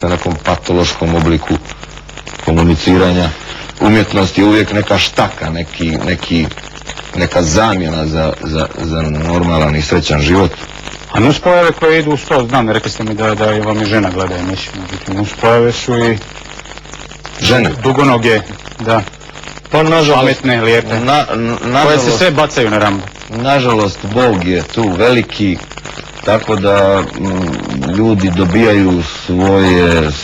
na nekom patološkom obliku komuniciranja. Umjetnost je uvijek neka štaka, neka zamjena za normalan i srećan život. A nuspojave koje idu uz to, znam, rekli ste mi da vam i žena gleda emisiju, međutim, nuspojave su i žene. Dugonoge, da. Pa nažalost, pametne, lijepe, koje se sve bacaju na rambu. Nažalost, Bog je tu veliki, tako da ljudi dobijaju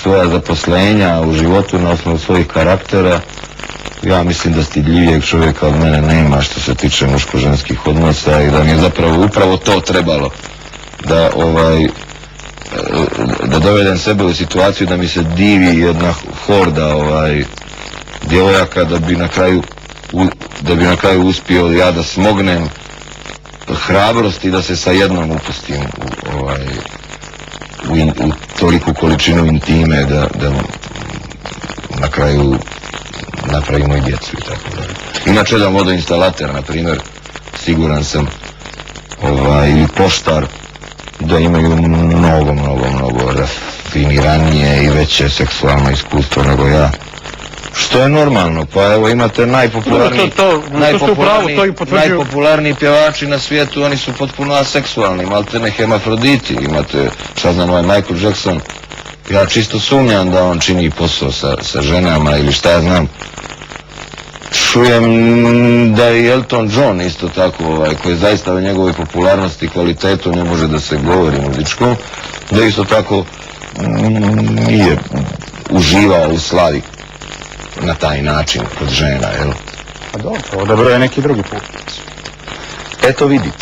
svoja zaposlenja u životu na osnovu svojih karaktera. Ja mislim da stidljivijeg čovjeka od mene nema što se tiče muško-ženskih odnosa i da mi je zapravo upravo to trebalo. Da dovedem sebe u situaciju da mi se divi jedna horda djevojaka da bi na kraju uspio ja da smognem hrabrost i da se sa jednom upustim u toliku količinu intime da na kraju napravimo i djecu i tako dalje. Inače da vodoinstalater, na primjer, siguran sam, i poštar, da imaju mnogo rafiniranije i veće seksualno iskustvo nego ja. Što je normalno, pa evo imate najpopularniji pjevači na svijetu, oni su potpuno aseksualni, maltene hermafroditi, imate, šta znam, Michael Jackson, ja čisto sumnjam da on čini posao sa ženama ili šta ja znam. Čujem da i Elton John isto tako, koji zaista u njegovoj popularnosti i kvalitetu ne može da se govori muzičkom, da isto tako nije uživao u slavi na taj način kod žena, jel? Pa dobro, odabro je neki drugi put. Eto vidite.